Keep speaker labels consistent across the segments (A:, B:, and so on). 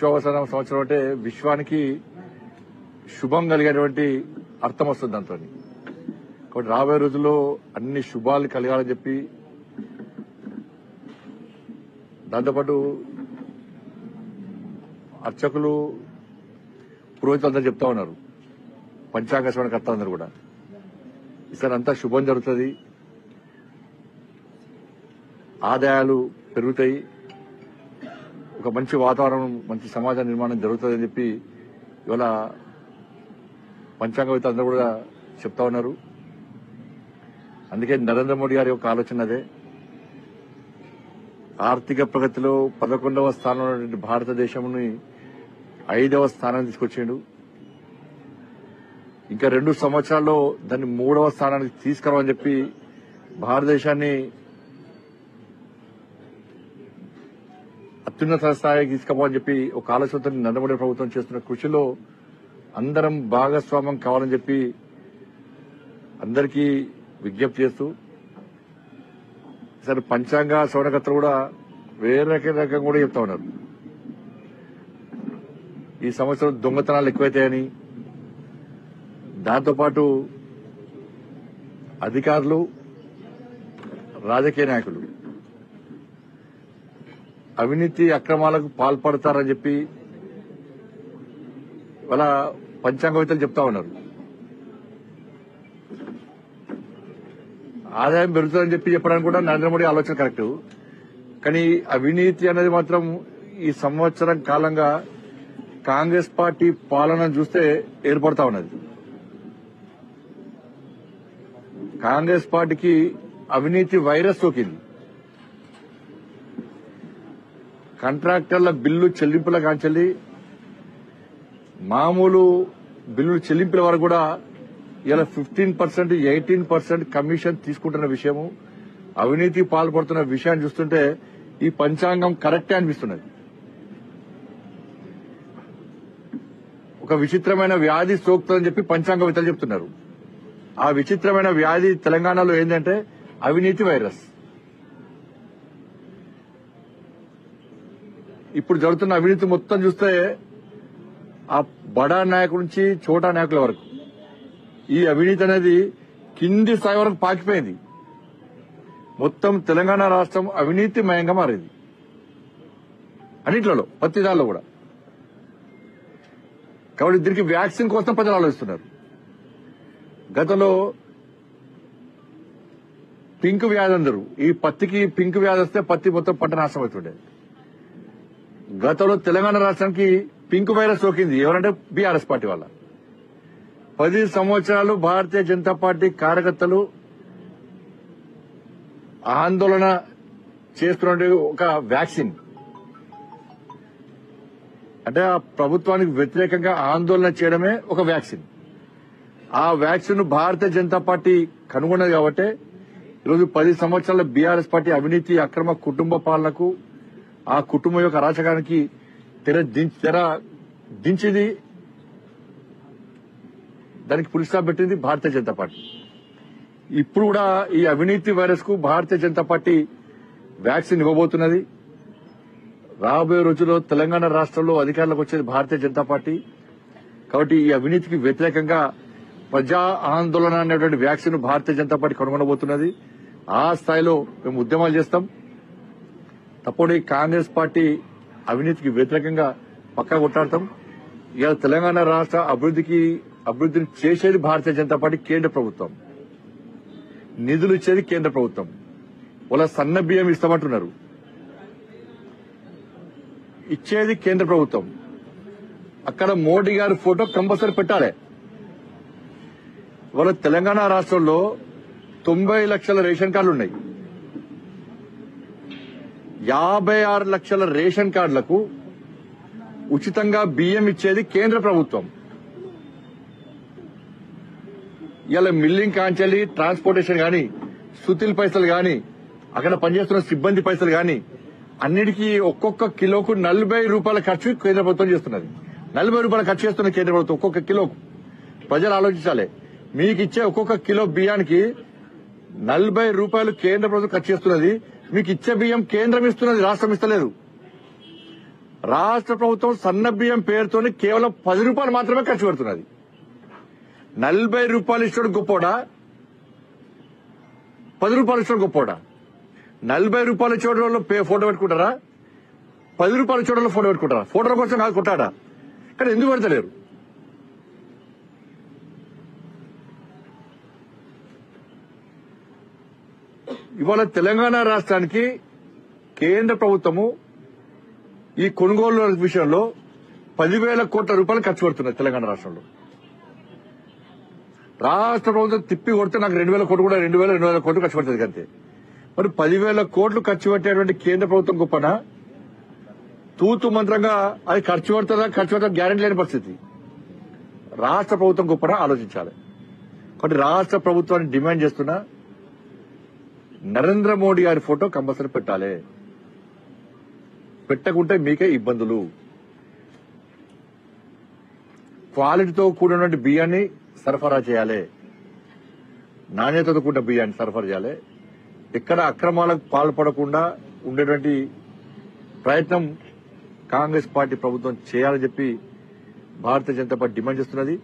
A: విశ్వావసర సంవత్సరం అంటే విశ్వానికి శుభం కలిగేటువంటి అర్థం వస్తుంది దాంతో. కాబట్టి రాబోయే రోజుల్లో అన్ని శుభాలు కలగాలని చెప్పి దాంతోపాటు అర్చకులు పురోహితులందరూ చెప్తా ఉన్నారు, పంచాంగ శ్రవణకర్త అందరూ కూడా ఈసారి అంతా శుభం జరుగుతుంది, ఆదాయాలు పెరుగుతాయి, ఒక మంచి వాతావరణం మంచి సమాజ నిర్మాణం జరుగుతుందని చెప్పి ఇవాళ పంచాంగవేత్త అందరూ కూడా చెప్తా ఉన్నారు. అందుకే నరేంద్ర మోడీ గారి యొక్క ఆలోచన అదే. ఆర్థిక ప్రగతిలో 11వ స్థానంలో భారతదేశంని 5వ స్థానానికి తీసుకొచ్చిండు. ఇంకా 2 సంవత్సరాల్లో దాన్ని 3వ స్థానానికి తీసుకురావని చెప్పి భారతదేశాన్ని అత్యున్నత స్థాయికి తీసుకుపోవాలని చెప్పి ఒక ఆలోచనతో నరేంద్ర మోడీ ప్రభుత్వం చేస్తున్న కృషిలో అందరం భాగస్వామ్యం కావాలని చెప్పి అందరికీ విజ్ఞప్తి చేస్తూ సరే పంచాంగ శ్రవణకర్తలు కూడా వేరే రకంగా కూడా చెప్తా ఉన్నారు. ఈ సంవత్సరం దొంగతనాలు ఎక్కువైతాయని, దాంతోపాటు అధికారులు రాజకీయ నాయకులు అవినీతి అక్రమాలకు పాల్పడతారని చెప్పి వాళ్ళ పంచాంగవేత్తలు చెప్తా ఉన్నారు. ఆదాయం పెరుగుతుందని చెప్పి చెప్పడానికి కూడా నరేంద్ర మోడీ ఆలోచన కరెక్ట్. కానీ అవినీతి అనేది మాత్రం ఈ సంవత్సరం కాలంగా కాంగ్రెస్ పార్టీ పాలన చూస్తే ఏర్పడతా ఉన్నది. కాంగ్రెస్ పార్టీకి అవినీతి వైరస్ సోకింది. కాంట్రాక్టర్ల బిల్లు చెల్లింపుల కాంచెల్లి మామూలు బిల్లులు చెల్లింపుల వరకు కూడా ఇలా 15%, 18% కమిషన్ తీసుకుంటున్న విషయము, అవినీతి పాల్పడుతున్న విషయాన్ని చూస్తుంటే ఈ పంచాంగం కరెక్టే అనిపిస్తున్నది. ఒక విచిత్రమైన వ్యాధి సోకుతుందని చెప్పి పంచాంగవేత్తలు చెప్తున్నారు. ఆ విచిత్రమైన వ్యాధి తెలంగాణలో ఏంటంటే అవినీతి వైరస్. ఇప్పుడు జరుగుతున్న అవినీతి మొత్తం చూస్తే ఆ బడా నాయకుల నుంచి చోటా నాయకుల వరకు ఈ అవినీతి అనేది కింది స్థాయి వరకు పాకిపోయింది. మొత్తం తెలంగాణ రాష్ట్రం అవినీతిమయంగా మారింది అన్నిట్లలో, ప్రతి దానిలో కూడా. కాబట్టి దీనికి వ్యాక్సిన్ కోసం ప్రజలు ఆలోచిస్తున్నారు. గతంలో పింక్ వ్యాధి అందరూ ఈ పత్తికి పింక్ వ్యాధి వస్తే పత్తి మొత్తం పంట నాశనం అవుతుండే. గతంలో తెలంగాణ రాష్ట్రానికి పింక్ వైరస్ సోకింది. ఎవరంటే బీఆర్ఎస్ పార్టీ వల్ల. 10 సంవత్సరాలు భారతీయ జనతా పార్టీ కార్యకర్తలు ఆందోళన చేస్తున్న ఒక వ్యాక్సిన్ అంటే ఆ ప్రభుత్వానికి వ్యతిరేకంగా ఆందోళన చేయడమే ఒక వ్యాక్సిన్. ఆ వ్యాక్సిన్ భారతీయ జనతా పార్టీ కనుగొన్నది కాబట్టి ఈరోజు 10 సంవత్సరాల బీఆర్ఎస్ పార్టీ అవినీతి అక్రమ కుటుంబ పాలనకు, ఆ కుటుంబం యొక్క అరాచకానికి తెర దించింది, దానికి పులి స్టాప్ పెట్టింది భారతీయ జనతా పార్టీ. ఇప్పుడు కూడా ఈ అవినీతి వైరస్ కు భారతీయ జనతా పార్టీ వ్యాక్సిన్ ఇవ్వబోతున్నది. రాబోయే రోజుల్లో తెలంగాణ రాష్ట్రంలో అధికారంలోకి వచ్చేది భారతీయ జనతా పార్టీ. కాబట్టి ఈ అవినీతికి వ్యతిరేకంగా ప్రజా ఆందోళన అనేటువంటి వ్యాక్సిన్ భారతీయ జనతా పార్టీ కనుగొనబోతున్నది. ఆ స్థాయిలో మేము ఉద్యమాలు చేస్తాం. తప్పకుండా ఈ కాంగ్రెస్ పార్టీ అవినీతికి వ్యతిరేకంగా పక్కా కొట్టాడతాం. ఇవాళ తెలంగాణ రాష్ట్ర అభివృద్ధిని చేసేది భారతీయ జనతా పార్టీ, కేంద్ర ప్రభుత్వం. నిధులు ఇచ్చేది కేంద్ర ప్రభుత్వం. వాళ్ళ సన్న బియ్యం ఇస్తామంటున్నారు, ఇచ్చేది కేంద్ర ప్రభుత్వం. అక్కడ మోడీ గారి ఫోటో కంపల్సరీ పెట్టాలి. వాళ్ళ తెలంగాణ రాష్ట్రంలో 90 లక్షల రేషన్ కార్డులు ఉన్నాయి. 56 లక్షల రేషన్ కార్డులకు ఉచితంగా బియ్యం ఇచ్చేది కేంద్ర ప్రభుత్వం. ఇలా మిల్లింగ్ కాంచెల్లి ట్రాన్స్పోర్టేషన్ గాని, సుతిల్ పైసలు గాని, అక్కడ పనిచేస్తున్న సిబ్బంది పైసలు గాని అన్నిటికీ ఒక్కొక్క కిలోకు 40 రూపాయల ఖర్చు కేంద్ర ప్రభుత్వం చేస్తున్నది. 40 రూపాయల ఖర్చు చేస్తున్న కేంద్ర ప్రభుత్వం ఒక్కొక్క కిలోకు. ప్రజలు ఆలోచించాలి. మీకు ఇచ్చే ఒక్కొక్క కిలో బియ్యానికి 40 రూపాయలు కేంద్ర ప్రభుత్వం ఖర్చు చేస్తున్నది. మీకు ఇచ్చే బియ్యం కేంద్రం ఇస్తున్నది, రాష్ట్రం ఇస్తలేదు. రాష్ట్ర ప్రభుత్వం సన్న బియ్యం పేరుతోని కేవలం 10 రూపాయలు మాత్రమే ఖర్చు పెడుతున్నది. 40 రూపాయలు ఇచ్చడం గొప్పోడా, 10 రూపాయలు ఇచ్చడం గొప్పోడా? 40 రూపాయలు ఇచ్చేవాళ్ళు ఫోటో పెట్టుకుంటారా, 10 రూపాయలు ఇచ్చేవాళ్ళు ఫోటో పెట్టుకుంటారా? ఫోటోల కోసం కాదు కొట్టాడా, కానీ ఎందుకు పెడతలేరు? ఇవాళ తెలంగాణ రాష్ట్రానికి కేంద్ర ప్రభుత్వము ఈ కొనుగోలు విషయంలో 10,000 కోట్ల రూపాయలు ఖర్చు పెడుతున్నది తెలంగాణ రాష్ట్రంలో. రాష్ట్ర ప్రభుత్వం తిప్పి కొడితే నాకు 2,000 కోట్లు కూడా 2,000 కోట్లు ఖర్చు పెడుతుంది అంతే. మరి 10,000 కోట్లు ఖర్చు పెట్టేటువంటి కేంద్ర ప్రభుత్వం గొప్పన తూతు మంత్రంగా అది ఖర్చు పెడతా గ్యారెంటీ లేని పరిస్థితి. రాష్ట్ర ప్రభుత్వం గొప్పన ఆలోచించాలి. కాబట్టి రాష్ట్ర ప్రభుత్వాన్ని డిమాండ్ చేస్తున్నా, నరేంద్ర మోడీ గారి ఫోటో కంపల్సరీ పెట్టాలి. పెట్టకుంటే మీకే ఇబ్బందులు. క్వాలిటీతో కూడినటువంటి బియ్యాన్ని సరఫరా చేయాలి, నాణ్యతతో కూడిన బియ్యాన్ని సరఫరా చేయాలి. ఎక్కడ అక్రమాలకు పాల్పడకుండా ఉండేటువంటి ప్రయత్నం కాంగ్రెస్ పార్టీ ప్రభుత్వం చేయాలని చెప్పి భారతీయ జనతా పార్టీ డిమాండ్ చేస్తున్నది.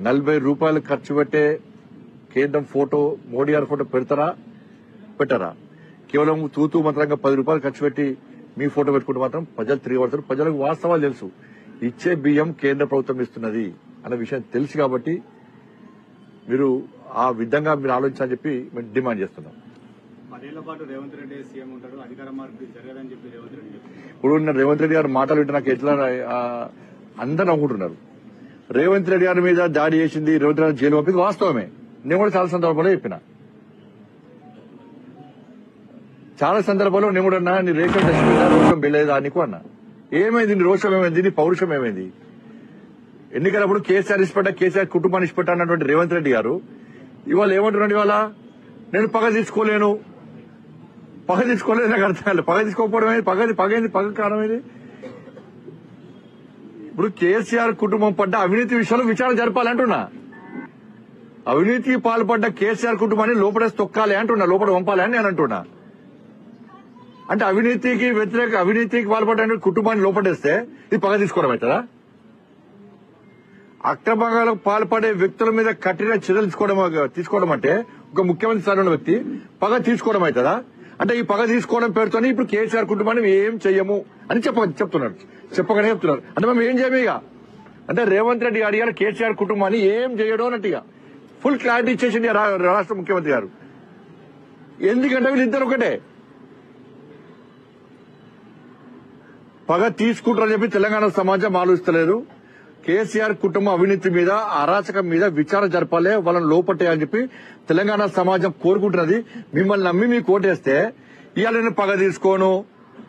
A: 40 రూపాయలు ఖర్చు పెట్టే కేంద్రం ఫోటో, మోడీ గారి ఫోటో పెడతారా పెట్టారా? కేవలం తూతూ మంత్రంగా 10 రూపాయలు ఖర్చు పెట్టి మీ ఫోటో పెట్టుకుంటే మాత్రం ప్రజలు తిరిగి పడతారు. ప్రజలకు వాస్తవాలు తెలుసు. ఇచ్చే బియ్యం కేంద్ర ప్రభుత్వం ఇస్తున్నది అన్న విషయం తెలుసు కాబట్టి మీరు ఆ విధంగా మీరు ఆలోచించాలని చెప్పి మేము డిమాండ్ చేస్తున్నాం.
B: 10 ఏళ్ల పాటు రేవంత్ రెడ్డి సీఎం ఉంటాడు, అధికార మార్పిడి జరగదని చెప్పి రేవంత్ రెడ్డి చెప్తున్నారు.
A: ఇప్పుడు రేవంత్ రెడ్డి గారి మాటలు వింటే నాకు ఎట్లా అందరూ నవ్వుకుంటున్నారు. రేవంత్ రెడ్డి గారి మీద దాడి చేసింది, రేవంత్ రెడ్డి జైలు పంపింది వాస్తవమే. నేను కూడా చాలా సందర్భాల్లో చెప్పిన, చాలా సందర్భాల్లో నేను కూడా అన్నా, నీ రేషన్ రోషం వెళ్ళేదా నీకు అన్నా. ఏమైంది నీ రోషం, ఏమైంది నీ పౌరుషం, ఏమైంది? ఎన్నికలప్పుడు కేసీఆర్ ఇష్టపడ్డా, కేసీఆర్ కుటుంబాన్ని ఇష్టపడ్డా అన్నటువంటి రేవంత్ రెడ్డి గారు ఇవాళ ఏమంటున్నాడు? ఇవాళ నేను పగ తీసుకోలేను నాకు అర్థం కాలేదు. పగ తీసుకోకపోవడం ఏది? పగ కారణం ఏది? ఇప్పుడు కేసీఆర్ కుటుంబం పడ్డ అవినీతి విషయంలో విచారణ జరపాలంటున్నా. అవినీతికి పాల్పడ్డ కేసీఆర్ కుటుంబాన్ని లోపడేసి తొక్కాలి అంటున్నా, లోపల పంపాలి అని నేను అంటున్నా. అంటే అవినీతికి పాల్పడ్డ కుటుంబాన్ని లోపడేస్తే ఇది పగ తీసుకోవడం అవుతుందా? అక్రమాలకు పాల్పడే వ్యక్తుల మీద కఠిన చర్యలు తీసుకోవడం అంటే ఒక ముఖ్యమంత్రి స్థానంలో వ్యక్తి పగ తీసుకోవడం అవుతుందా? అంటే ఈ పగ తీసుకోవడం పేరుతోనే ఇప్పుడు కేసీఆర్ కుటుంబాన్ని ఏం చెయ్యము అని చెప్తున్నారు. చెప్పగానే చెప్తున్నారు. అంటే మేము ఏం చేయము ఇక. అంటే రేవంత్ రెడ్డి అడిగారు కేసీఆర్ కుటుంబాన్ని ఏం చేయడం అన్నట్టుగా ఫుల్ క్లారిటీ ఇచ్చేసింది రాష్ట్ర ముఖ్యమంత్రి గారు. ఎందుకంటే వీళ్ళిద్దరు ఒకటే. పగ తీసుకుంటారని చెప్పి తెలంగాణ సమాజం ఆలోచిస్తలేదు. కేసీఆర్ కుటుంబం అవినీతి మీద, అరాచకం మీద విచారణ జరపాలి, వాళ్ళని లోపట్టేయాలని చెప్పి తెలంగాణ సమాజం కోరుకుంటున్నది. మిమ్మల్ని నమ్మి మీకు ఓటేస్తే ఇవాళ నేను పగ తీసుకోను,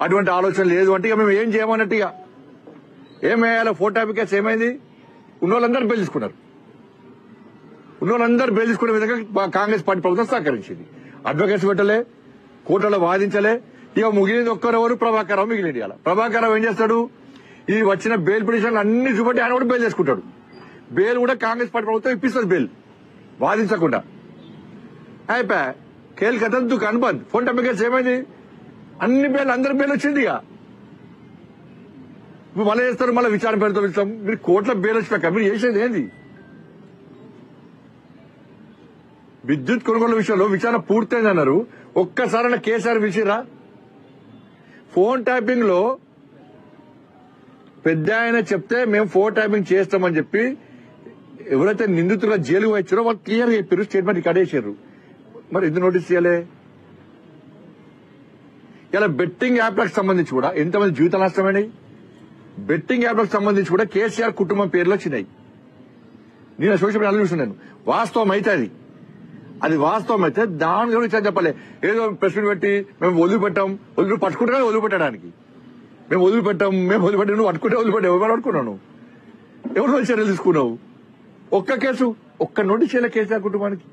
A: అటువంటి ఆలోచన లేదు అంటే ఇక మేము ఏం చేయమన్నట్టు. ఇక ఏమేయాలి? ఫోటో కేసు ఏమైంది? ఉన్నోళ్ళందరూ బెయిల్ తీసుకున్నారు. ఉన్నోళ్ళందరూ బెయిల్ తీసుకునే విధంగా కాంగ్రెస్ పార్టీ ప్రభుత్వం సహకరించింది. అడ్వకేట్స్ పెట్టలే, కోర్టులో వాదించలే. ఇక మిగిలింది ఒక్కరెవరు? ప్రభాకర్ రావు మిగిలింది. ఇలా ప్రభాకర్ రావు ఏం చేస్తాడు? ఈ వచ్చిన బెయిల్ పిటిషన్లు అన్ని చూపెట్టి ఆయన కూడా బెయిల్ చేసుకుంటాడు. బెయిల్ కూడా కాంగ్రెస్ పార్టీ ప్రభుత్వం ఇప్పిస్తుంది, బెయిల్ వాదించకుండా. అయిపోయా కేల్ కథం దుకాన్ బంద్. ఫోన్ టెంపకేట్స్ ఏమైంది? అన్ని బెయిల్, అందరి బెయిల్ వచ్చింది. ఇక ఇప్పుడు మళ్ళీ చేస్తారు, మళ్ళీ విచారణ పెడతాం. మీరు కోట్ల బెయిల్ వచ్చినాక మీరు చేసేది ఏంది? విద్యుత్ కొనుగోలు విషయంలో విచారణ పూర్తయిందన్నారు. ఒక్కసారైనా కేసీఆర్ విసిరా? ఫోన్ ట్యాపింగ్ లో పెద్ద ఆయన చెప్తే మేము ఫోన్ ట్యాపింగ్ చేస్తామని చెప్పి ఎవరైతే నిందితులుగా జైలుకు వచ్చారో వాళ్ళు క్లియర్ గా చెప్పారు, స్టేట్మెంట్ రికార్డ్ చేశారు. మరి ఎందుకు నోటీస్ చేయాలి? ఇలా బెట్టింగ్ యాప్లకు సంబంధించి కూడా ఎంతమంది జీవిత నష్టమైనాయి? బెట్టింగ్ యాప్లకు సంబంధించి కూడా కేసీఆర్ కుటుంబం పేర్లు వచ్చినాయి. నేను సోషల్ మీడియాలో చూస్తున్నాను. వాస్తవం అయితే అది వాస్తవం అయితే దాని గురించి చెప్పాలి. ఏదో ప్రెస్ మీట్ పెట్టి మేము వదిలిపెట్టాం, పట్టుకుంటే వదిలిపెట్టడానికి మేము వదిలిపెట్టాం నువ్వు పట్టుకుంటే వదిలిపెట్టావు. ఎవరు పట్టుకున్నావు? ఎవరు చర్యలు తీసుకున్నావు? ఒక్క కేసు, ఒక్క నోటీస్ చేయలే కేసీఆర్ కుటుంబానికి.